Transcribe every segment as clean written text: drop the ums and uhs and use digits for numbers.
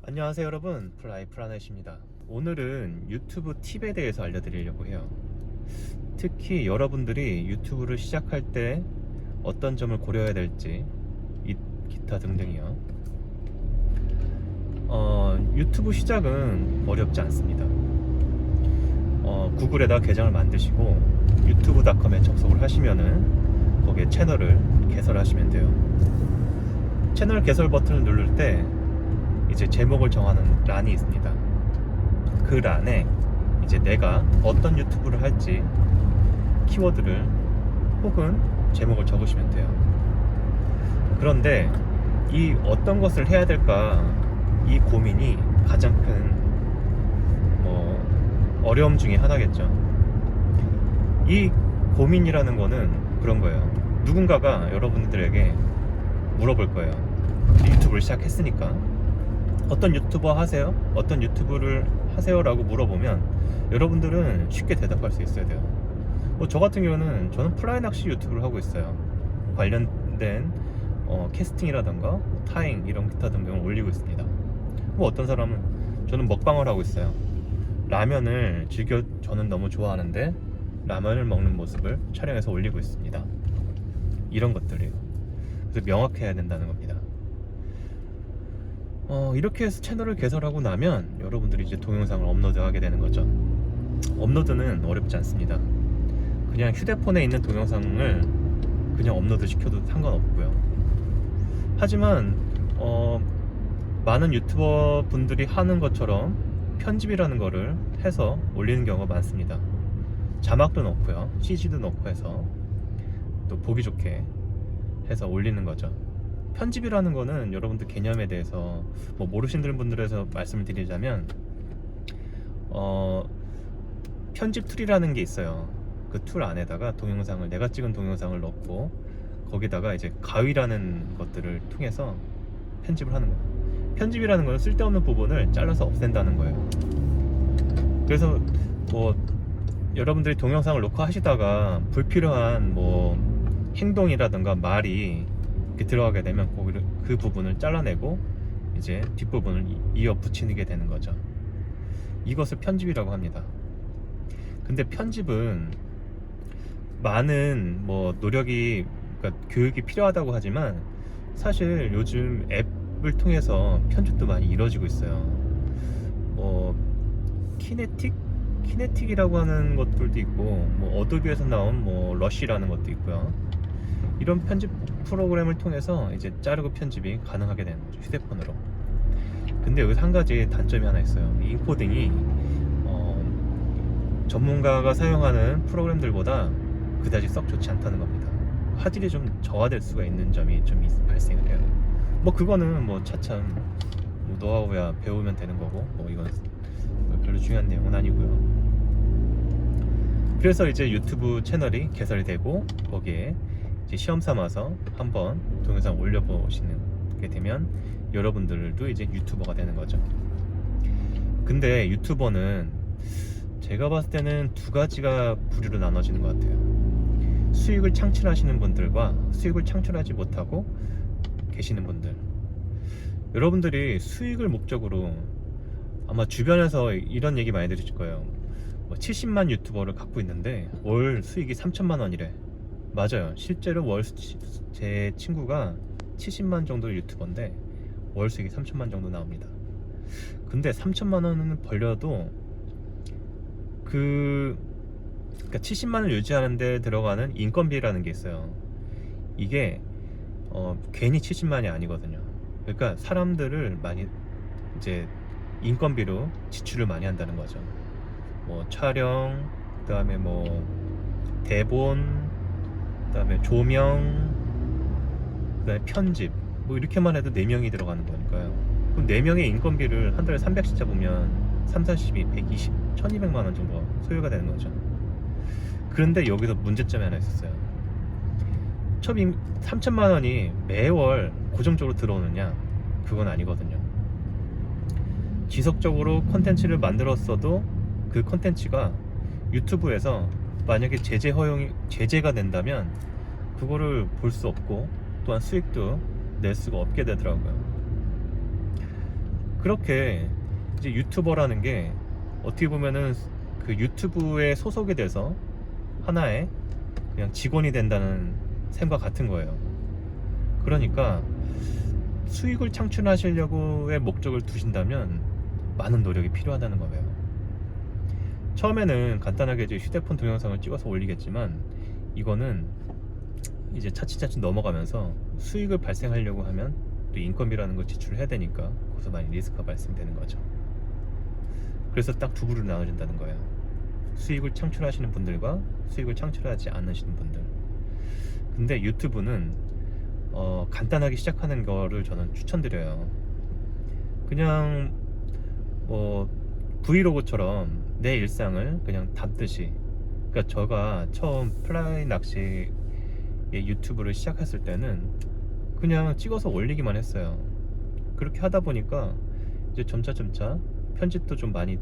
안녕하세요 여러분, 플라넷입니다. 오늘은 유튜브 팁에 대해서 알려드리려고 해요. 특히 여러분들이 유튜브를 시작할 때 어떤 점을 고려해야 될지, 기타 등등이요. 유튜브 시작은 어렵지 않습니다. 구글에다 계정을 만드시고 유튜브.com에 접속을 하시면은 거기에 채널을 개설하시면 돼요. 채널 개설 버튼을 누를 때 이제 제목을 정하는 란이 있습니다. 그 란에 이제 내가 어떤 유튜브를 할지 키워드를 혹은 제목을 적으시면 돼요. 그런데 이 어떤 것을 해야 될까, 이 고민이 가장 큰 어려움 중에 하나겠죠. 이 고민이라는 거는 그런 거예요. 누군가가 여러분들에게 물어볼 거예요. 유튜브를 시작했으니까 어떤 유튜버 하세요? 어떤 유튜브를 하세요? 라고 물어보면 여러분들은 쉽게 대답할 수 있어야 돼요. 저 같은 경우는 저는 플라이 낚시 유튜브를 하고 있어요. 관련된 캐스팅이라던가 타잉 이런 기타 등등을 올리고 있습니다. 어떤 사람은 저는 먹방을 하고 있어요. 라면을 저는 너무 좋아하는데 라면을 먹는 모습을 촬영해서 올리고 있습니다. 이런 것들이에요. 그래서 명확해야 된다는 겁니다. 이렇게 해서 채널을 개설하고 나면 여러분들이 이제 동영상을 업로드하게 되는 거죠. 업로드는 어렵지 않습니다. 그냥 휴대폰에 있는 동영상을 그냥 업로드 시켜도 상관없고요. 하지만 많은 유튜버 분들이 하는 것처럼 편집이라는 거를 해서 올리는 경우가 많습니다. 자막도 넣고요, CG도 넣고 해서 또 보기 좋게 해서 올리는 거죠. 편집이라는 거는 여러분들 개념에 대해서 모르시는 분들에서 말씀을 드리자면 편집 툴이라는 게 있어요. 그 툴 안에다가 내가 찍은 동영상을 넣고 거기다가 이제 가위라는 것들을 통해서 편집을 하는 거예요. 편집이라는 건 쓸데없는 부분을 잘라서 없앤다는 거예요. 그래서 여러분들이 동영상을 놓고 하시다가 불필요한 행동이라든가 말이 들어가게 되면 그 부분을 잘라내고 이제 뒷부분을 이어 붙이게 되는 거죠. 이것을 편집이라고 합니다. 근데 편집은 많은 노력이, 그러니까 교육이 필요하다고 하지만 사실 요즘 앱을 통해서 편집도 많이 이루어지고 있어요. 키네틱이라고 하는 것들도 있고 어도비에서 나온 러쉬라는 것도 있고요. 이런 편집 프로그램을 통해서 이제 자르고 편집이 가능하게 되는 거죠, 휴대폰으로. 근데 여기서 한 가지 단점이 하나 있어요. 이 인코딩이 전문가가 사용하는 프로그램들보다 그다지 썩 좋지 않다는 겁니다. 화질이 좀 저하될 수가 있는 점이 좀 발생을 해요. 그거는 차츰 노하우야 배우면 되는 거고 이건 별로 중요한 내용은 아니고요. 그래서 이제 유튜브 채널이 개설이 되고 거기에 이제 시험 삼아서 한번 동영상 올려보시게 되면 여러분들도 이제 유튜버가 되는 거죠. 근데 유튜버는 제가 봤을 때는 두 가지가 부류로 나눠지는 것 같아요. 수익을 창출하시는 분들과 수익을 창출하지 못하고 계시는 분들. 여러분들이 수익을 목적으로, 아마 주변에서 이런 얘기 많이 들으실 거예요. 70만 유튜버를 갖고 있는데 월 수익이 3천만 원이래. 맞아요. 실제로 제 친구가 70만 정도의 유튜버인데 월 수익이 3천만 정도 나옵니다. 근데 3천만 원은 벌려도 그러니까 70만을 유지하는 데 들어가는 인건비라는 게 있어요. 이게 괜히 70만이 아니거든요. 그러니까 사람들을 많이 이제 인건비로 지출을 많이 한다는 거죠. 촬영, 그 다음에 대본, 그 다음에 조명, 그 다음에 편집, 이렇게만 해도 4명이 들어가는 거니까요. 그럼 4명의 인건비를 한 달에 300씩 잡으면 3, 40이 120, 1200만 원 정도 소요가 되는 거죠. 그런데 여기서 문제점이 하나 있었어요. 3천만 원이 매월 고정적으로 들어오느냐? 그건 아니거든요. 지속적으로 콘텐츠를 만들었어도 그 콘텐츠가 유튜브에서 만약에 제재가 된다면 그거를 볼 수 없고 또한 수익도 낼 수가 없게 되더라고요. 그렇게 이제 유튜버라는 게 어떻게 보면은 그 유튜브에 소속이 돼서 하나의 그냥 직원이 된다는 셈과 같은 거예요. 그러니까 수익을 창출하시려고의 목적을 두신다면 많은 노력이 필요하다는 거예요. 처음에는 간단하게 이제 휴대폰 동영상을 찍어서 올리겠지만 이거는 이제 차츰차츰 넘어가면서 수익을 발생하려고 하면 또 인건비라는 걸 지출을 해야 되니까 거기서 많이 리스크가 발생되는 거죠. 그래서 딱 두 부류로 나눠진다는 거예요. 수익을 창출하시는 분들과 수익을 창출하지 않으시는 분들. 근데 유튜브는 간단하게 시작하는 거를 저는 추천드려요. 그냥 뭐 브이로그처럼 내 일상을 그냥 담듯이. 그러니까 제가 처음 플라이 낚시의 유튜브를 시작했을 때는 그냥 찍어서 올리기만 했어요. 그렇게 하다 보니까 이제 점차 편집도 좀 많이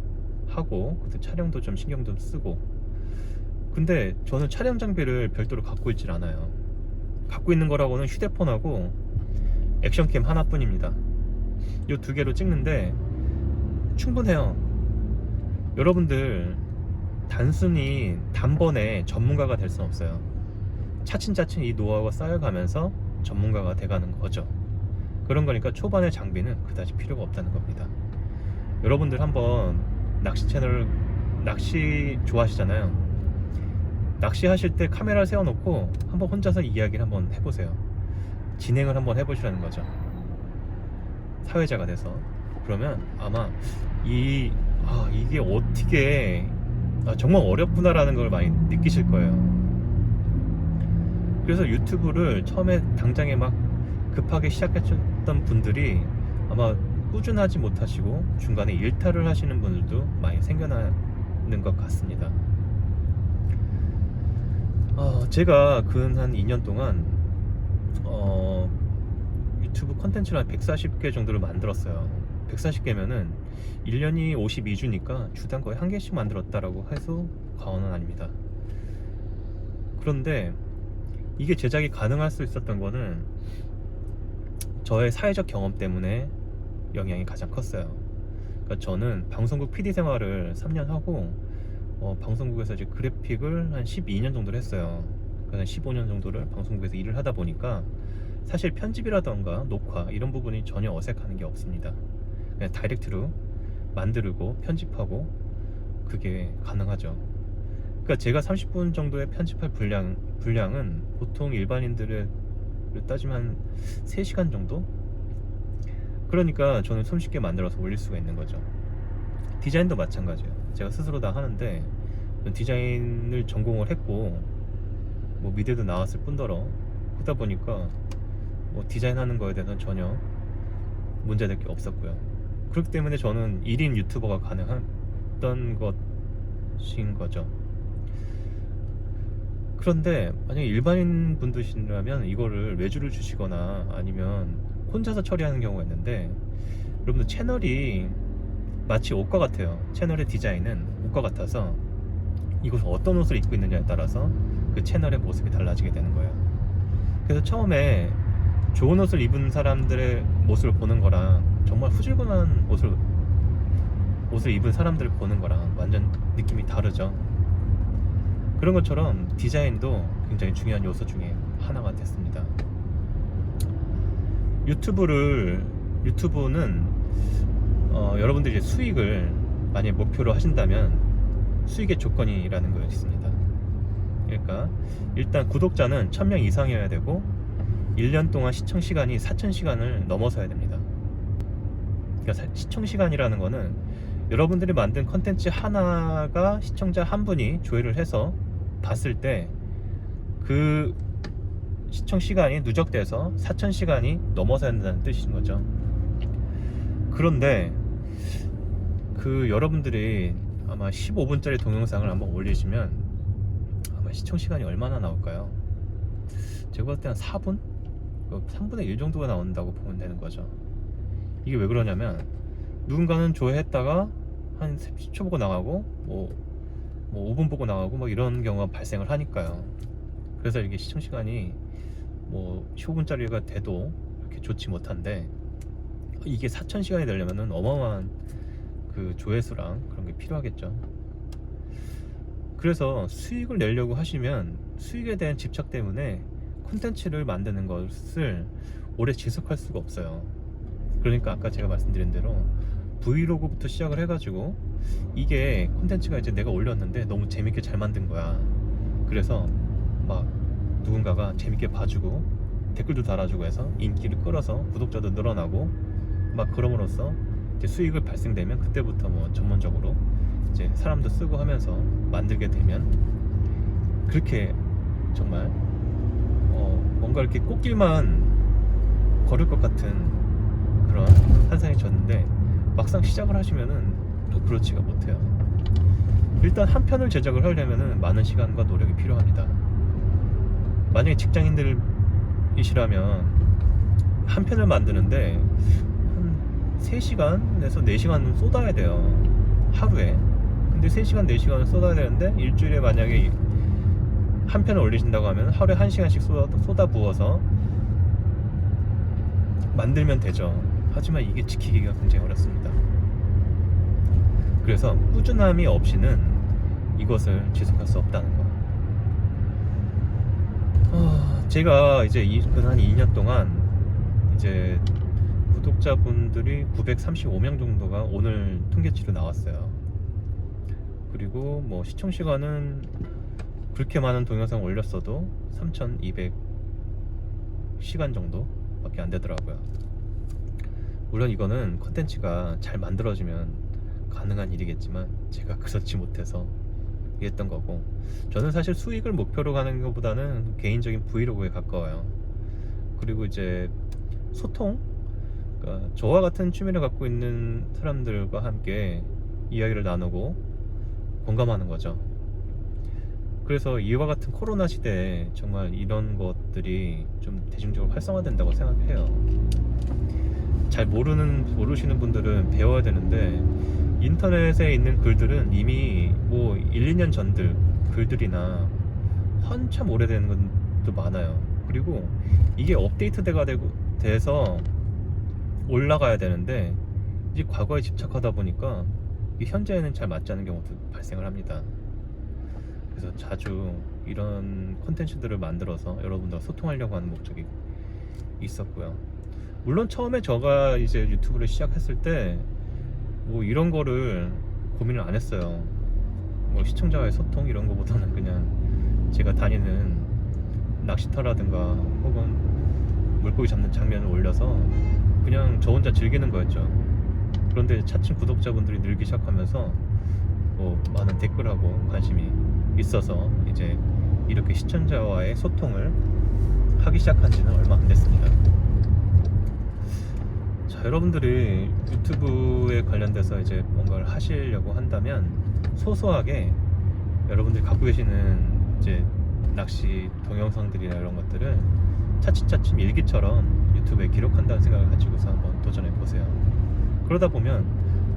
하고 그때 촬영도 좀 신경 좀 쓰고. 근데 저는 촬영 장비를 별도로 갖고 있질 않아요. 갖고 있는 거라고는 휴대폰하고 액션캠 하나뿐입니다. 이 두 개로 찍는데 충분해요. 여러분들 단순히 단번에 전문가가 될 수는 없어요. 차츰차츰 이 노하우가 쌓여가면서 전문가가 돼가는 거죠. 그런 거니까 초반의 장비는 그다지 필요가 없다는 겁니다. 여러분들 한번 낚시 채널, 낚시 좋아하시잖아요. 낚시하실 때 카메라를 세워놓고 한번 혼자서 이야기를 한번 해보세요. 진행을 한번 해보시라는 거죠. 사회자가 돼서. 그러면 아마 이게 어떻게 정말 어렵구나라는 걸 많이 느끼실 거예요. 그래서 유튜브를 처음에 당장에 막 급하게 시작했던 분들이 아마 꾸준하지 못하시고 중간에 일탈을 하시는 분들도 많이 생겨나는 것 같습니다. 제가 근 한 2년 동안 유튜브 컨텐츠를 한 140개 정도를 만들었어요. 140개면은 1년이 52주니까 주당 거의 한 개씩 만들었다라고 해서 과언은 아닙니다. 그런데 이게 제작이 가능할 수 있었던 거는 저의 사회적 경험 때문에 영향이 가장 컸어요. 그러니까 저는 방송국 PD 생활을 3년 하고 방송국에서 이제 그래픽을 한 12년 정도를 했어요. 그래서 15년 정도를 방송국에서 일을 하다 보니까 사실 편집이라던가 녹화 이런 부분이 전혀 어색한 게 없습니다. 그냥 다이렉트로 만들고 편집하고 그게 가능하죠. 그러니까 제가 30분 정도의 편집할 분량은 보통 일반인들을 따지면 한 3시간 정도? 그러니까 저는 손쉽게 만들어서 올릴 수가 있는 거죠. 디자인도 마찬가지예요. 제가 스스로 다 하는데 디자인을 전공을 했고 뭐 미대도 나왔을 뿐더러 그러다 보니까 뭐 디자인하는 거에 대해서는 전혀 문제될 게 없었고요. 그렇기 때문에 저는 1인 유튜버가 가능했던 것인 거죠. 그런데 만약에 일반인 분들이시라면 이거를 외주를 주시거나 아니면 혼자서 처리하는 경우가 있는데, 여러분들 채널이 마치 옷과 같아요. 채널의 디자인은 옷과 같아서 이곳 어떤 옷을 입고 있느냐에 따라서 그 채널의 모습이 달라지게 되는 거예요. 그래서 처음에 좋은 옷을 입은 사람들의 모습을 보는 거랑 정말 후줄근한 옷을 입은 사람들을 보는 거랑 완전 느낌이 다르죠. 그런 것처럼 디자인도 굉장히 중요한 요소 중에 하나가 됐습니다. 유튜브는 여러분들이 이제 수익을 만약 목표로 하신다면 수익의 조건이라는 거 있습니다. 그러니까 일단 구독자는 1000명 이상이어야 되고 1년 동안 시청 시간이 4000시간을 넘어서야 됩니다. 그러니까 시청 시간이라는 거는 여러분들이 만든 컨텐츠 하나가 시청자 한 분이 조회를 해서 봤을 때 그 시청 시간이 누적돼서 4000시간이 넘어서야 된다는 뜻인 거죠. 그런데 여러분들이 아마 15분짜리 동영상을 한번 올리시면 아마 시청 시간이 얼마나 나올까요? 제가 봤을 때 한 4분? 3분의 1 정도가 나온다고 보면 되는 거죠. 이게 왜 그러냐면 누군가는 조회했다가 한 10초 보고 나가고 뭐 5분 보고 나가고 뭐 이런 경우가 발생을 하니까요. 그래서 이게 시청 시간이 뭐 15분짜리가 돼도 이렇게 좋지 못한데, 이게 4,000시간이 되려면은 어마어마한 그 조회수랑 그런 게 필요하겠죠. 그래서 수익을 내려고 하시면 수익에 대한 집착 때문에 콘텐츠를 만드는 것을 오래 지속할 수가 없어요. 그러니까 아까 제가 말씀드린 대로 브이로그부터 시작을 해가지고 이게 콘텐츠가 이제 내가 올렸는데 너무 재밌게 잘 만든 거야. 그래서 막 누군가가 재밌게 봐주고 댓글도 달아주고 해서 인기를 끌어서 구독자도 늘어나고 막 그럼으로써 이제 수익을 발생되면 그때부터 뭐 전문적으로 이제 사람도 쓰고 하면서 만들게 되면 그렇게 정말 뭔가 이렇게 꽃길만 걸을 것 같은 그런 환상이 졌는데 막상 시작을 하시면은 또 그렇지가 못해요. 일단 한 편을 제작을 하려면은 많은 시간과 노력이 필요합니다. 만약에 직장인들이시라면 한 편을 만드는데 한 3시간에서 4시간 쏟아야 돼요, 하루에. 근데 3시간 4시간을 쏟아야 되는데 일주일에 만약에 한 편을 올리신다고 하면 하루에 1시간씩 쏟아 부어서 만들면 되죠. 하지만 이게 지키기가 굉장히 어렵습니다. 그래서 꾸준함이 없이는 이것을 지속할 수 없다는 거. 제가 이제 한 2년 동안 이제 구독자분들이 935명 정도가 오늘 통계치로 나왔어요. 그리고 뭐 시청시간은 그렇게 많은 동영상 올렸어도 3,200시간 정도밖에 안 되더라고요. 물론 이거는 컨텐츠가 잘 만들어지면 가능한 일이겠지만 제가 그렇지 못해서 이랬던 거고, 저는 사실 수익을 목표로 가는 것보다는 개인적인 브이로그에 가까워요. 그리고 이제 소통, 그러니까 저와 같은 취미를 갖고 있는 사람들과 함께 이야기를 나누고 공감하는 거죠. 그래서 이와 같은 코로나 시대에 정말 이런 것들이 좀 대중적으로 활성화된다고 생각해요. 잘 모르시는 분들은 배워야 되는데, 인터넷에 있는 글들은 이미 뭐 1, 2년 전들 글들이나 한참 오래된 것도 많아요. 그리고 이게 업데이트가 돼서 올라가야 되는데 이제 과거에 집착하다 보니까 현재에는 잘 맞지 않는 경우도 발생을 합니다. 그래서 자주 이런 콘텐츠들을 만들어서 여러분들과 소통하려고 하는 목적이 있었고요. 물론 처음에 제가 이제 유튜브를 시작했을 때 뭐 이런 거를 고민을 안 했어요. 뭐 시청자와의 소통 이런 거보다는 그냥 제가 다니는 낚시터라든가 혹은 물고기 잡는 장면을 올려서 그냥 저 혼자 즐기는 거였죠. 그런데 차츰 구독자분들이 늘기 시작하면서 뭐 많은 댓글하고 관심이 있어서 이제 이렇게 시청자와의 소통을 하기 시작한 지는 얼마 안 됐습니다. 자, 여러분들이 유튜브에 관련돼서 이제 뭔가를 하시려고 한다면 소소하게 여러분들이 갖고 계시는 이제 낚시 동영상들이나 이런 것들을 차츰차츰 일기처럼 유튜브에 기록한다는 생각을 가지고서 한번 도전해 보세요. 그러다 보면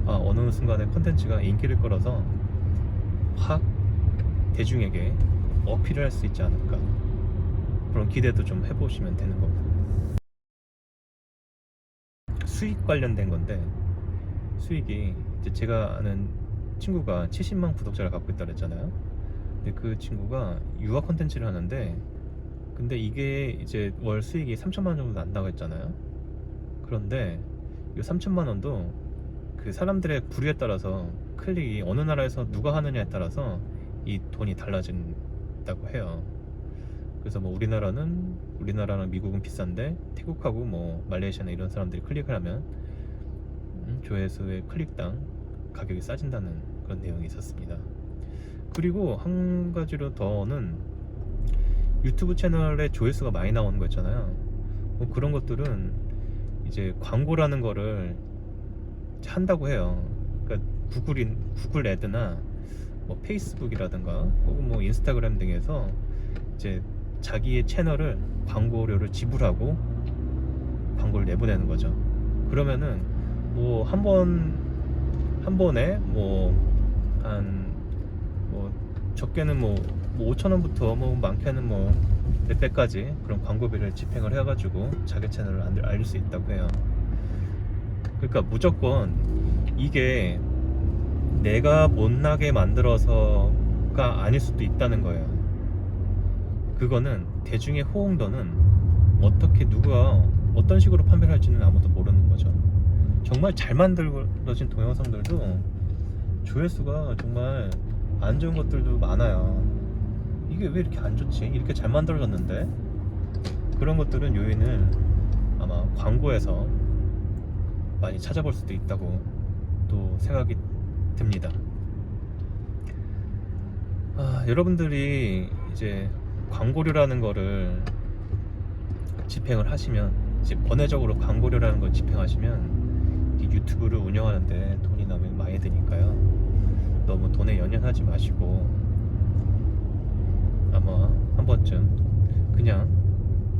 어느 순간에 콘텐츠가 인기를 끌어서 확 대중에게 어필을 할 수 있지 않을까, 그런 기대도 좀 해보시면 되는 거고. 수익 관련된 건데, 수익이 이제 제가 아는 친구가 70만 구독자를 갖고 있다고 했잖아요. 근데 그 친구가 유아 콘텐츠를 하는데, 근데 이게 이제 월 수익이 3천만 원 정도 난다고 했잖아요. 그런데 이 3천만 원도 그 사람들의 부류에 따라서, 클릭이 어느 나라에서 누가 하느냐에 따라서 이 돈이 달라진다고 해요. 그래서 뭐 우리나라랑 미국은 비싼데 태국하고 뭐 말레이시아나 이런 사람들이 클릭을 하면 조회수의 클릭당 가격이 싸진다는 그런 내용이 있었습니다. 그리고 한 가지로 더는 유튜브 채널에 조회수가 많이 나오는 거 있잖아요. 뭐 그런 것들은 이제 광고라는 거를 한다고 해요. 그러니까 구글 애드나 뭐 페이스북이라든가 혹은 뭐 인스타그램 등에서 이제 자기의 채널을 광고료를 지불하고 광고를 내보내는 거죠. 그러면은 뭐 한 번에 적게는 뭐 5,000원부터 뭐 많게는 뭐 몇백까지 그런 광고비를 집행을 해가지고 자기 채널을 알릴 수 있다고 해요. 그러니까 무조건 이게 내가 못나게 만들어서가 아닐 수도 있다는 거예요. 그거는 대중의 호응도는 어떻게 누가 어떤 식으로 판별할지는 아무도 모르는 거죠. 정말 잘 만들어진 동영상들도 조회수가 정말 안 좋은 것들도 많아요. 이게 왜 이렇게 안 좋지? 이렇게 잘 만들어졌는데? 그런 것들은 요인을 아마 광고에서 많이 찾아볼 수도 있다고 또 생각이 듭니다. 여러분들이 이제 광고료라는 거를 집행을 하시면, 이제 번외적으로 광고료라는 걸 집행하시면 이 유튜브를 운영하는데 돈이 너무 많이 드니까요. 너무 돈에 연연하지 마시고 아마 한 번쯤 그냥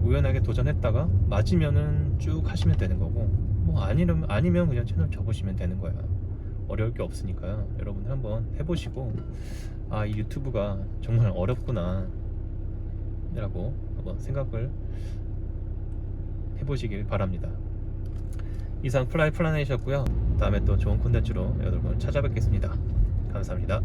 우연하게 도전했다가 맞으면은 쭉 하시면 되는 거고, 뭐 아니면 그냥 채널 접으시면 되는 거야. 어려울 게 없으니까요. 여러분 한번 해보시고 이 유튜브가 정말 어렵구나 라고 한번 생각을 해보시길 바랍니다. 이상 플라이 플라넷이었고요. 다음에 또 좋은 콘텐츠로 여러분 찾아뵙겠습니다. 감사합니다.